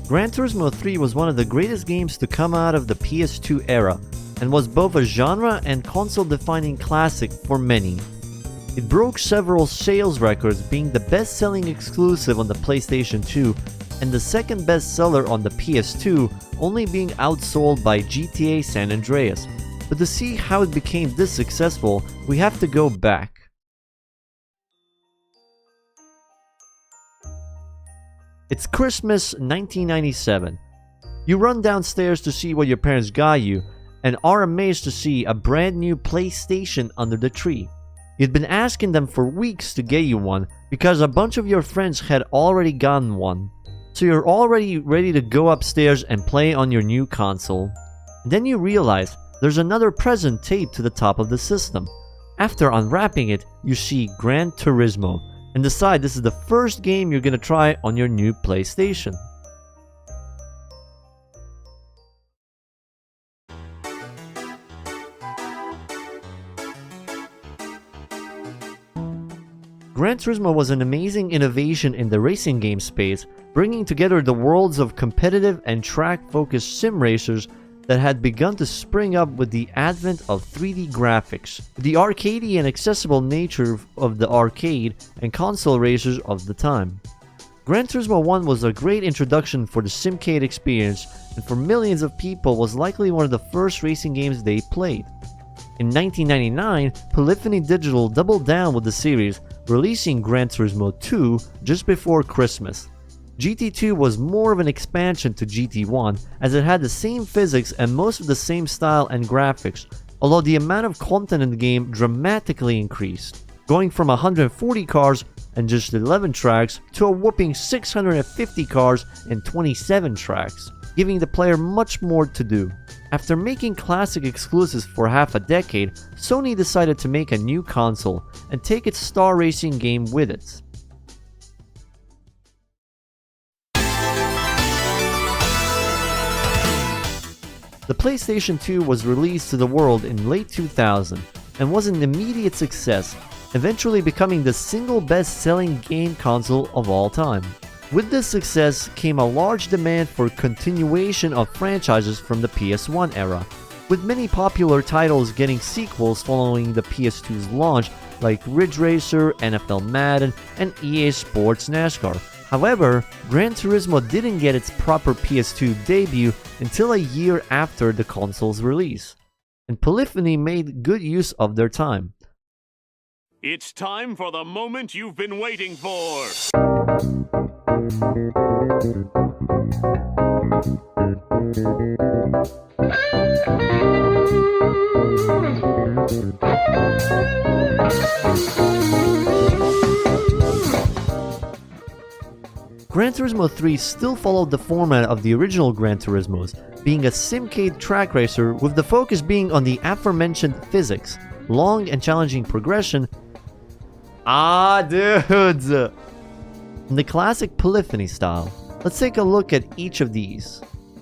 Gran Turismo 3 was one of the greatest games to come out of the PS2 era, and was both a genre and console-defining classic for many. It broke several sales records, being the best-selling exclusive on the PlayStation 2 and the second best-seller on the PS2, only being outsold by GTA San Andreas. But to see how it became this successful, we have to go back. It's Christmas 1997. You run downstairs to see what your parents got you, and are amazed to see a brand new PlayStation under the tree. You'd been asking them for weeks to get you one, because a bunch of your friends had already gotten one. So you're already ready to go upstairs and play on your new console. Then you realize there's another present taped to the top of the system. After unwrapping it, you see Gran Turismo, and decide this is the first game you're gonna try on your new PlayStation. Gran Turismo was an amazing innovation in the racing game space, bringing together the worlds of competitive and track-focused sim racers that had begun to spring up with the advent of 3D graphics, the arcadey and accessible nature of the arcade and console racers of the time. Gran Turismo 1 was a great introduction for the simcade experience, and for millions of people was likely one of the first racing games they played. In 1999, Polyphony Digital doubled down with the series, releasing Gran Turismo 2 just before Christmas. GT2 was more of an expansion to GT1, as it had the same physics and most of the same style and graphics, although the amount of content in the game dramatically increased, going from 140 cars and just 11 tracks to a whopping 650 cars and 27 tracks, giving the player much more to do. After making classic exclusives for half a decade, Sony decided to make a new console and take its star racing game with it. The PlayStation 2 was released to the world in late 2000 and was an immediate success, eventually becoming the single best-selling game console of all time. With this success came a large demand for continuation of franchises from the PS1 era, with many popular titles getting sequels following the PS2's launch, like Ridge Racer, NFL Madden, and EA Sports NASCAR. However, Gran Turismo didn't get its proper PS2 debut until a year after the console's release, and Polyphony made good use of their time. It's time for the moment you've been waiting for! Gran Turismo 3 still followed the format of the original Gran Turismos, being a simcade track racer with the focus being on the aforementioned physics, long and challenging progression, dudes! In the classic Polyphony style. Let's take a look at each of these.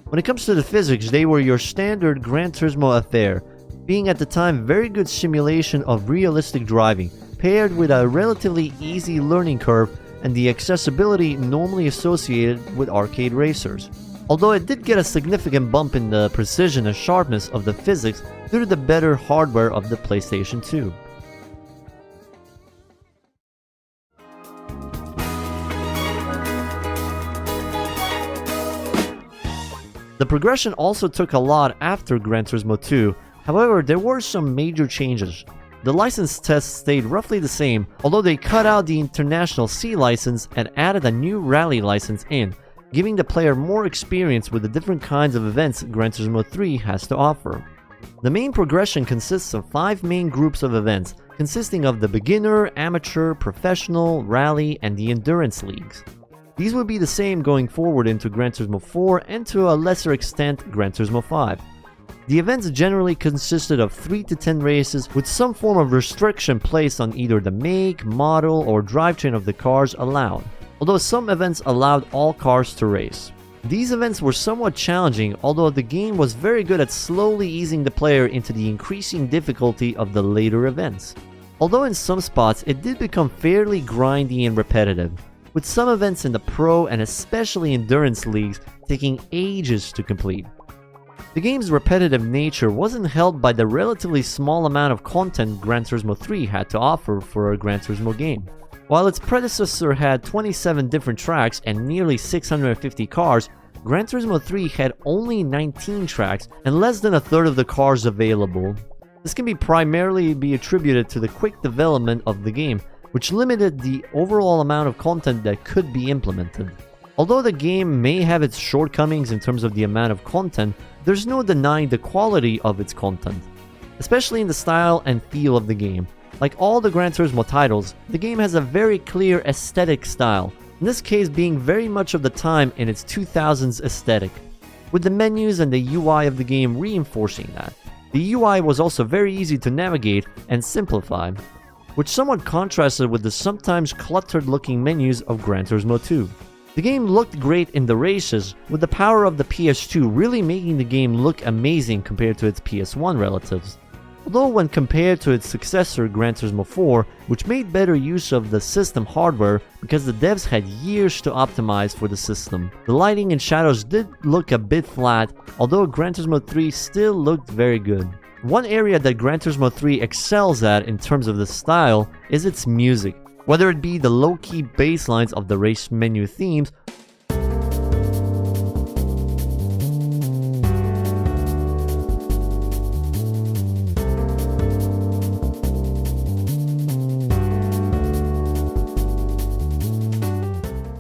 When it comes to the physics, they were your standard Gran Turismo affair, being at the time very good simulation of realistic driving, paired with a relatively easy learning curve and the accessibility normally associated with arcade racers. Although it did get a significant bump in the precision and sharpness of the physics due to the better hardware of the PlayStation 2. The progression also took a lot after Gran Turismo 2, however there were some major changes. The license test stayed roughly the same, although they cut out the International C license and added a new rally license in, giving the player more experience with the different kinds of events Gran Turismo 3 has to offer. The main progression consists of 5 main groups of events, consisting of the beginner, amateur, professional, rally, and the endurance leagues. These would be the same going forward into Gran Turismo 4 and to a lesser extent Gran Turismo 5. The events generally consisted of 3 to 10 races with some form of restriction placed on either the make, model, or drivetrain of the cars allowed, although some events allowed all cars to race. These events were somewhat challenging, although the game was very good at slowly easing the player into the increasing difficulty of the later events. Although in some spots it did become fairly grindy and repetitive, with some events in the pro and especially endurance leagues taking ages to complete. The game's repetitive nature wasn't helped by the relatively small amount of content Gran Turismo 3 had to offer for a Gran Turismo game. While its predecessor had 27 different tracks and nearly 650 cars, Gran Turismo 3 had only 19 tracks and less than a third of the cars available. This can primarily be attributed to the quick development of the game, which limited the overall amount of content that could be implemented. Although the game may have its shortcomings in terms of the amount of content, there's no denying the quality of its content, especially in the style and feel of the game. Like all the Gran Turismo titles, the game has a very clear aesthetic style, in this case being very much of the time in its 2000s aesthetic, with the menus and the UI of the game reinforcing that. The UI was also very easy to navigate and simplify, which somewhat contrasted with the sometimes cluttered looking menus of Gran Turismo 2. The game looked great in the races, with the power of the PS2 really making the game look amazing compared to its PS1 relatives. Although when compared to its successor Gran Turismo 4, which made better use of the system hardware because the devs had years to optimize for the system, the lighting and shadows did look a bit flat, although Gran Turismo 3 still looked very good. One area that Gran Turismo 3 excels at in terms of the style is its music, whether it be the low-key bass lines of the race menu themes,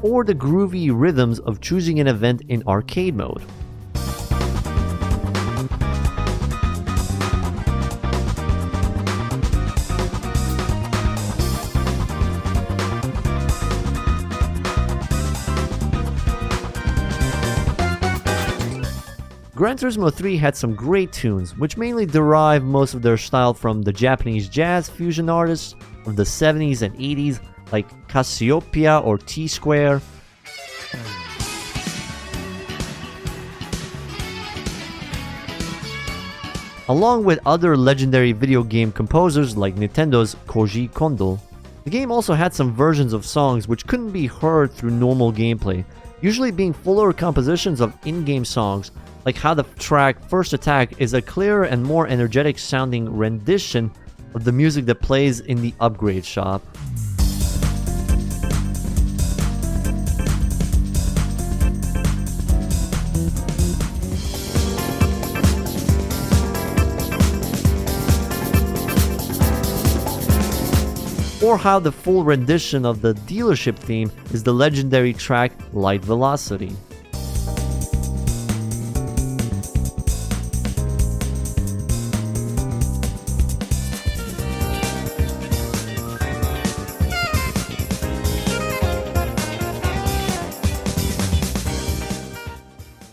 or the groovy rhythms of choosing an event in arcade mode. Gran Turismo 3 had some great tunes, which mainly derive most of their style from the Japanese jazz fusion artists of the 70s and 80s, like Cassiopeia or T-Square. Along with other legendary video game composers like Nintendo's Koji Kondo. The game also had some versions of songs which couldn't be heard through normal gameplay, usually being fuller compositions of in-game songs, like how the track First Attack is a clearer and more energetic sounding rendition of the music that plays in the upgrade shop. Or how the full rendition of the dealership theme is the legendary track Light Velocity.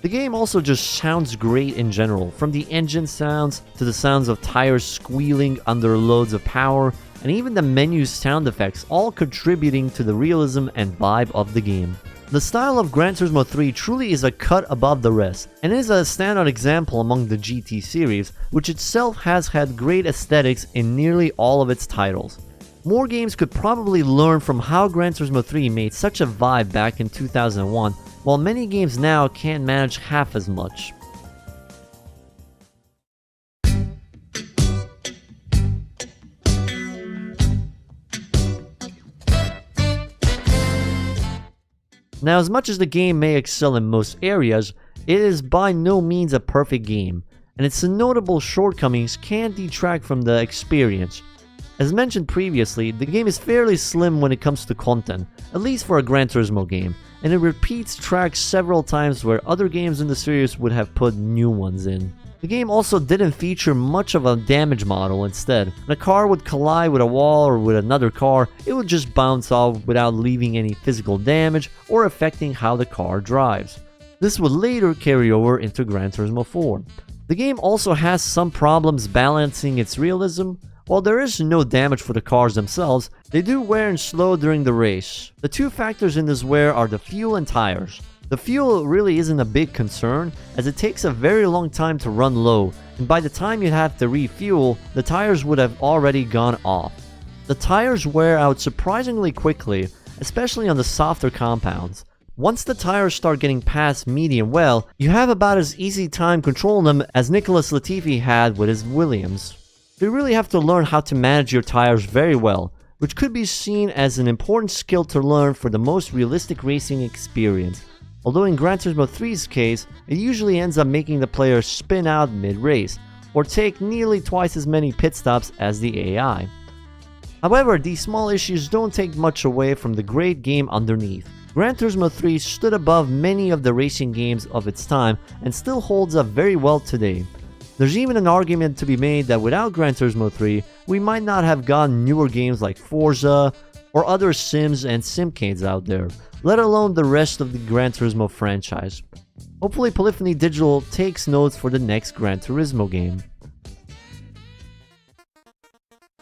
The game also just sounds great in general, from the engine sounds to the sounds of tires squealing under loads of power, and even the menu sound effects, all contributing to the realism and vibe of the game. The style of Gran Turismo 3 truly is a cut above the rest, and is a standout example among the GT series, which itself has had great aesthetics in nearly all of its titles. More games could probably learn from how Gran Turismo 3 made such a vibe back in 2001, while many games now can't manage half as much. Now, as much as the game may excel in most areas, it is by no means a perfect game, and its notable shortcomings can detract from the experience. As mentioned previously, the game is fairly slim when it comes to content, at least for a Gran Turismo game, and it repeats tracks several times where other games in the series would have put new ones in. The game also didn't feature much of a damage model. Instead, when a car would collide with a wall or with another car, it would just bounce off without leaving any physical damage or affecting how the car drives. This would later carry over into Gran Turismo 4. The game also has some problems balancing its realism. While there is no damage for the cars themselves, they do wear and slow during the race. The two factors in this wear are the fuel and tires. The fuel really isn't a big concern, as it takes a very long time to run low, and by the time you have to refuel, the tires would have already gone off. The tires wear out surprisingly quickly, especially on the softer compounds. Once the tires start getting past medium well, you have about as easy time controlling them as Nicholas Latifi had with his Williams. You really have to learn how to manage your tires very well, which could be seen as an important skill to learn for the most realistic racing experience. Although in Gran Turismo 3's case, it usually ends up making the player spin out mid-race, or take nearly twice as many pit stops as the AI. However, these small issues don't take much away from the great game underneath. Gran Turismo 3 stood above many of the racing games of its time and still holds up very well today. There's even an argument to be made that without Gran Turismo 3, we might not have gotten newer games like Forza or other Sims and Simcades out there, let alone the rest of the Gran Turismo franchise. Hopefully Polyphony Digital takes notes for the next Gran Turismo game.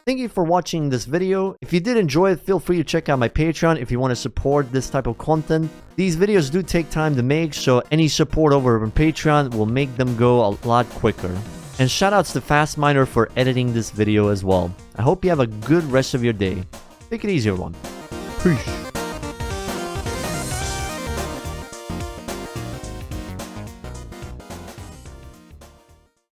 Thank you for watching this video. If you did enjoy it, feel free to check out my Patreon if you want to support this type of content. These videos do take time to make, so any support over on Patreon will make them go a lot quicker. And shoutouts to Fastminer for editing this video as well. I hope you have a good rest of your day. Take it easy, everyone. Peace.